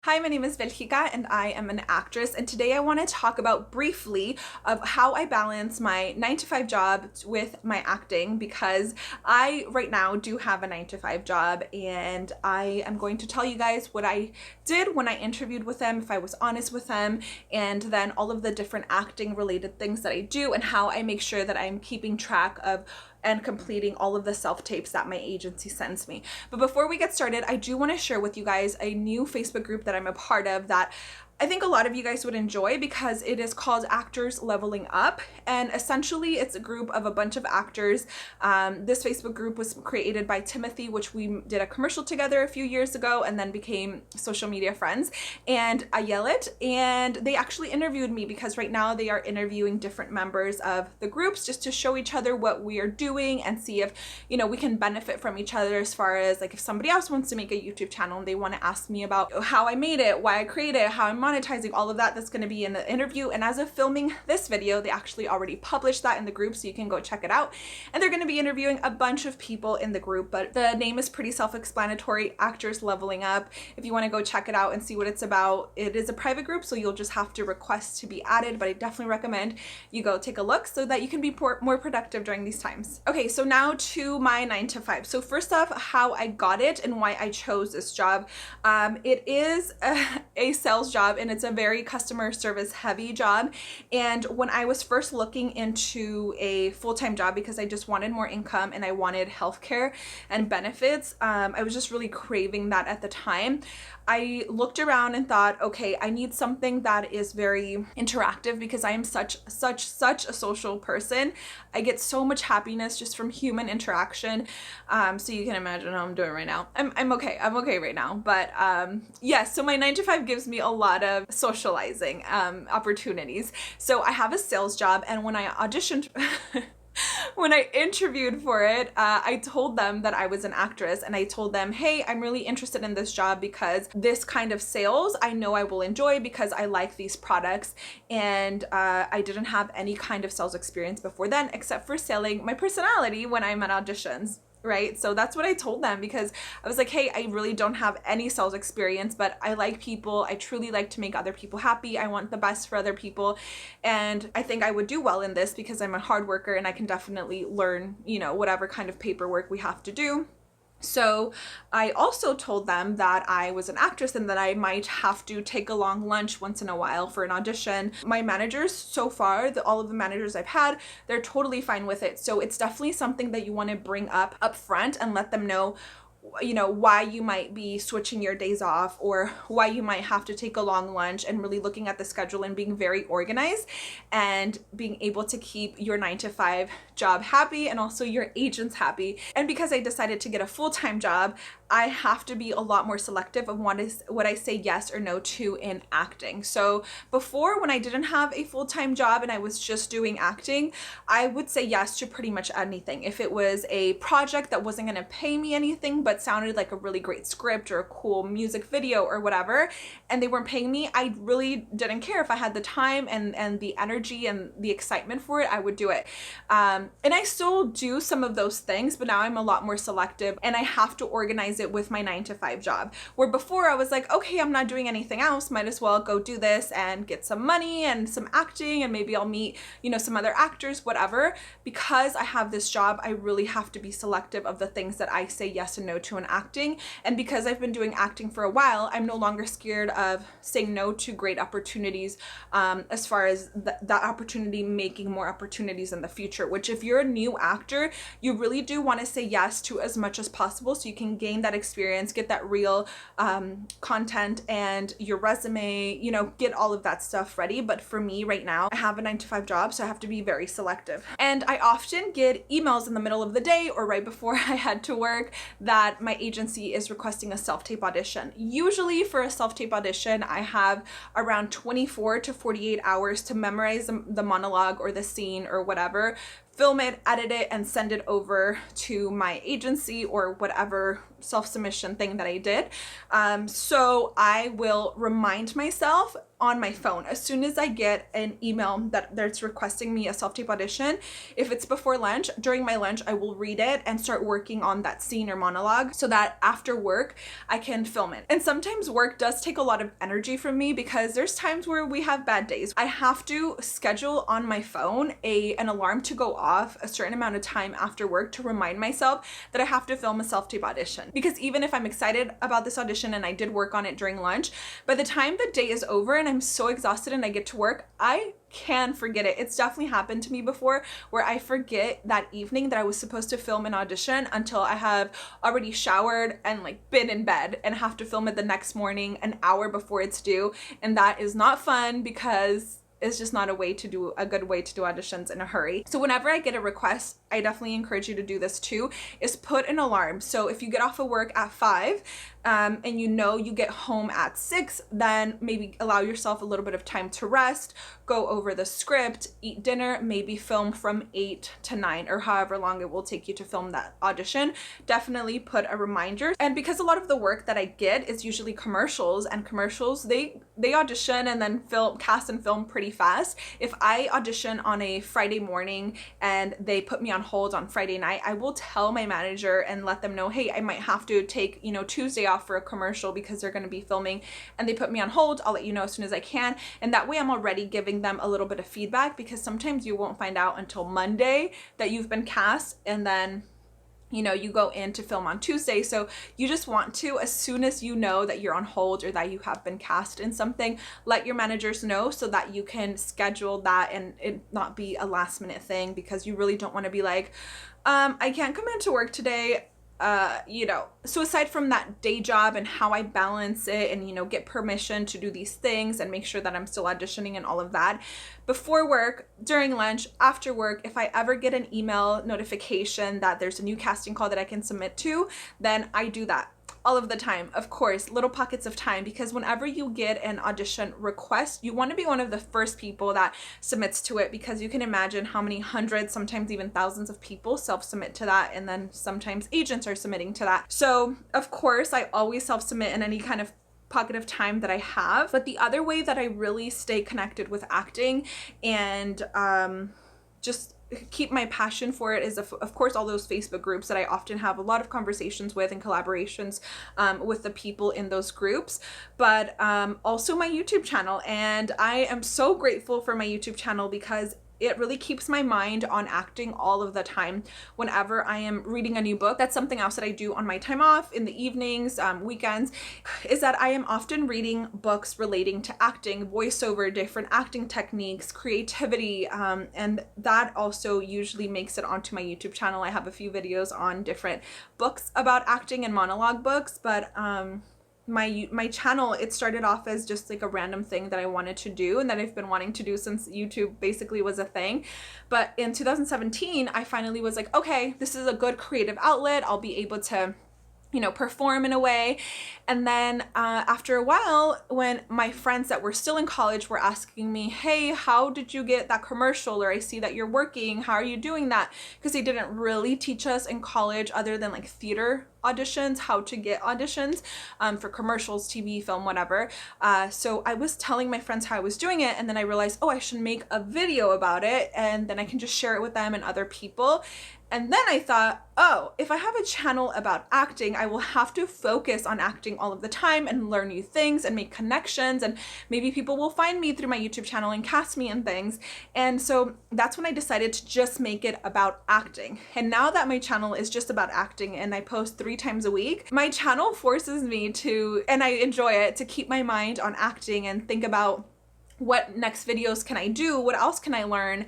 Hi, my name is Belgica and I am an actress, and today I want to talk about briefly of how I balance my 9-to-5 job with my acting, because I right now do have a 9-to-5 job, and I am going to tell you guys what I did when I interviewed with them, if I was honest with them, and then all of the different acting related things that I do and how I make sure that I'm keeping track of and completing all of the self-tapes that my agency sends me. But before we get started, I do want to share with you guys a new Facebook group that I'm a part of that I think a lot of you guys would enjoy, because it is called Actors Leveling Up, and essentially it's a group of a bunch of actors. This Facebook group was created by Timothy, which we did a commercial together a few years ago and then became social media friends, and Ayelet, and they actually interviewed me because right now they are interviewing different members of the groups just to show each other what we are doing and see if, you know, we can benefit from each other, as far as like if somebody else wants to make a YouTube channel and they want to ask me about how I made it, why I created it, how I'm monetizing, all of that. That's going to be in the interview. And as of filming this video, they actually already published that in the group, so you can go check it out. And they're going to be interviewing a bunch of people in the group, but the name is pretty self-explanatory, Actors Leveling Up. If you want to go check it out and see what it's about, it is a private group, so you'll just have to request to be added, but I definitely recommend you go take a look so that you can be more productive during these times. Okay, so now to my 9-to-5. So first off, how I got it and why I chose this job. It is a sales job, and it's a very customer service heavy job. And when I was first looking into a full-time job, because I just wanted more income and I wanted healthcare and benefits, I was just really craving that at the time. I looked around and thought, okay, I need something that is very interactive, because I am such a social person. I get so much happiness just from human interaction. So you can imagine how I'm doing right now. I'm okay right now. But yes, so my 9-to-5 gives me a lot of socializing opportunities. So I have a sales job, and when I auditioned when I interviewed for it, I told them that I was an actress, and I told them, hey, I'm really interested in this job because this kind of sales I know I will enjoy, because I like these products, and I didn't have any kind of sales experience before then, except for selling my personality when I'm at auditions. Right? So that's what I told them, because I was like, hey, I really don't have any sales experience, but I like people. I truly like to make other people happy. I want the best for other people. And I think I would do well in this, because I'm a hard worker and I can definitely learn, you know, whatever kind of paperwork we have to do. So I also told them that I was an actress and that I might have to take a long lunch once in a while for an audition. My managers so far, all of the managers I've had, they're totally fine with it. So it's definitely something that you want to bring up front and let them know, you know, why you might be switching your days off, or why you might have to take a long lunch, and really looking at the schedule and being very organized and being able to keep your 9-to-5 job happy and also your agents happy. And because I decided to get a full-time job, I have to be a lot more selective of what I say yes or no to in acting. So before, when I didn't have a full-time job and I was just doing acting, I would say yes to pretty much anything. If it was a project that wasn't going to pay me anything but sounded like a really great script or a cool music video or whatever, and they weren't paying me, I really didn't care. If I had the time and the energy and the excitement for it, I would do it. And I still do some of those things, but now I'm a lot more selective, and I have to organize it with my 9-to-5 job. Where before I was like, okay, I'm not doing anything else, might as well go do this and get some money and some acting, and maybe I'll meet, you know, some other actors, whatever. Because I have this job, I really have to be selective of the things that I say yes and no to in acting. And because I've been doing acting for a while, I'm no longer scared of saying no to great opportunities, as far as that opportunity making more opportunities in the future. Which, if you're a new actor, you really do want to say yes to as much as possible, so you can gain that experience, get that real content and your resume, you know, get all of that stuff ready. But for me right now, I have a 9-to-5 job, so I have to be very selective. And I often get emails in the middle of the day or right before I head to work that my agency is requesting a self-tape audition. Usually for a self-tape audition, I have around 24 to 48 hours to memorize the monologue or the scene or whatever, film it, edit it, and send it over to my agency or whatever self-submission thing that I did. So I will remind myself on my phone as soon as I get an email that's requesting me a self-tape audition. If it's before lunch, during my lunch, I will read it and start working on that scene or monologue so that after work I can film it. And sometimes work does take a lot of energy from me because there's times where we have bad days. I have to schedule on my phone an alarm to go off a certain amount of time after work to remind myself that I have to film a self-tape audition. Because even if I'm excited about this audition and I did work on it during lunch, by the time the day is over and I'm so exhausted and I get to work, I can forget it. It's definitely happened to me before where I forget that evening that I was supposed to film an audition until I have already showered and like been in bed and have to film it the next morning an hour before it's due. And that is not fun because it's just not a good way to do auditions in a hurry. So whenever I get a request, I definitely encourage you to do this too, is put an alarm. So if you get off of work at 5 and you know you get home at 6, then maybe allow yourself a little bit of time to rest, go over the script, eat dinner, maybe film from 8 to 9 or however long it will take you to film that audition. Definitely put a reminder. And because a lot of the work that I get is usually commercials, and commercials, they audition and then cast and film pretty fast. If I audition on a Friday morning and they put me on hold on Friday night, I will tell my manager and let them know, hey, I might have to take, Tuesday off for a commercial because they're going to be filming and they put me on hold. I'll let you know as soon as I can. And that way I'm already giving them a little bit of feedback, because sometimes you won't find out until Monday that you've been cast, and then you go in to film on Tuesday. So you just want to, as soon as you know that you're on hold or that you have been cast in something, let your managers know so that you can schedule that and it not be a last minute thing, because you really don't want to be like, I can't come into work today. So aside from that day job and how I balance it and, get permission to do these things and make sure that I'm still auditioning and all of that, before work, during lunch, after work, if I ever get an email notification that there's a new casting call that I can submit to, then I do that. All of the time, of course, little pockets of time, because whenever you get an audition request, you want to be one of the first people that submits to it, because you can imagine how many hundreds, sometimes even thousands of people self-submit to that, and then sometimes agents are submitting to that. So of course, I always self-submit in any kind of pocket of time that I have. But the other way that I really stay connected with acting and just keep my passion for it is of course all those Facebook groups that I often have a lot of conversations with and collaborations with the people in those groups, but also my YouTube channel. And I am so grateful for my YouTube channel because it really keeps my mind on acting all of the time. Whenever I am reading a new book, that's something else that I do on my time off, in the evenings, weekends, is that I am often reading books relating to acting, voiceover, different acting techniques, creativity, and that also usually makes it onto my YouTube channel. I have a few videos on different books about acting and monologue books, but my channel, it started off as just like a random thing that I wanted to do and that I've been wanting to do since YouTube basically was a thing. But in 2017, I finally was like, okay, this is a good creative outlet. I'll be able to perform in a way. And then after a while, when my friends that were still in college were asking me, hey, how did you get that commercial? Or I see that you're working, how are you doing that? Because they didn't really teach us in college, other than like theater auditions, how to get auditions for commercials, TV, film, whatever. So I was telling my friends how I was doing it, and then I realized, oh, I should make a video about it, and then I can just share it with them and other people. And then I thought, oh, if I have a channel about acting, I will have to focus on acting all of the time and learn new things and make connections, and maybe people will find me through my YouTube channel and cast me in things. And so that's when I decided to just make it about acting. And now that my channel is just about acting and I post 3 times a week, my channel forces me to, and I enjoy it, to keep my mind on acting and think about what next videos can I do? What else can I learn?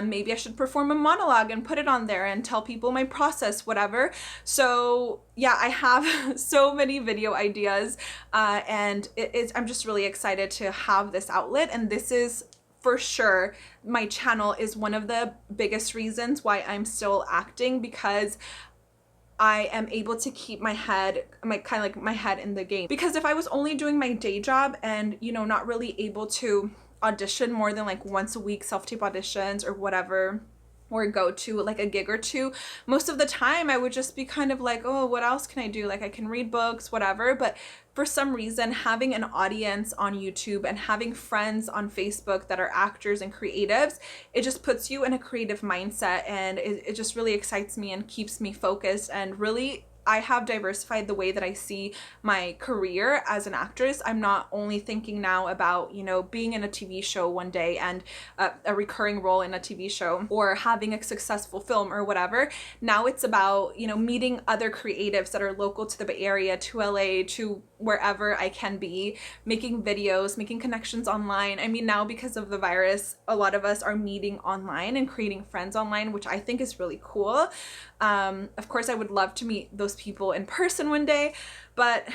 Maybe I should perform a monologue and put it on there and tell people my process, whatever. So yeah, I have so many video ideas and I'm just really excited to have this outlet. And this is for sure, my channel is one of the biggest reasons why I'm still acting, because I am able to keep my head, my head in the game. Because if I was only doing my day job and, not really able to audition more than like once a week, self-tape auditions or whatever or go to like a gig or two, most of the time I would just be kind of like, oh, what else can I do? Like I can read books, whatever. But for some reason, having an audience on YouTube and having friends on Facebook that are actors and creatives, it just puts you in a creative mindset, and it just really excites me and keeps me focused. And really, I have diversified the way that I see my career as an actress. I'm not only thinking now about, you know, being in a TV show one day and a recurring role in a TV show or having a successful film or whatever. Now it's about, you know, meeting other creatives that are local to the Bay Area, to LA, to wherever I can be, making videos, making connections online. I mean, now because of the virus, a lot of us are meeting online and creating friends online, which I think is really cool. Of course, I would love to meet those people in person one day, but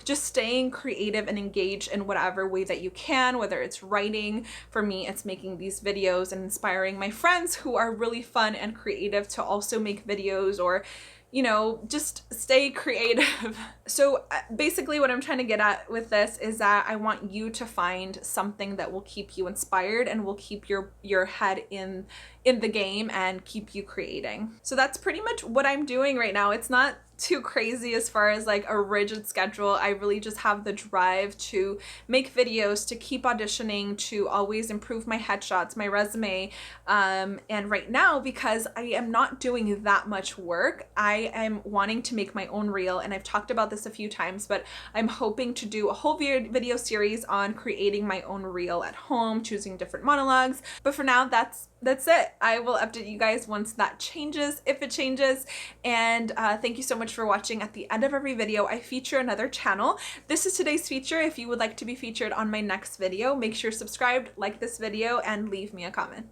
just staying creative and engaged in whatever way that you can, whether it's writing. For me, it's making these videos and inspiring my friends who are really fun and creative to also make videos, or, you know, just stay creative. So basically what I'm trying to get at with this is that I want you to find something that will keep you inspired and will keep your head in the game and keep you creating. So that's pretty much what I'm doing right now. It's not too crazy as far as like a rigid schedule. I really just have the drive to make videos, to keep auditioning, to always improve my headshots, my resume. And right now, because I am not doing that much work, I am wanting to make my own reel. And I've talked about this a few times, but I'm hoping to do a whole video series on creating my own reel at home, choosing different monologues. But for now, that's it. I will update you guys once that changes, if it changes. And thank you so much for watching. At the end of every video, I feature another channel. This is today's feature. If you would like to be featured on my next video, make sure you're subscribed, like this video, and leave me a comment.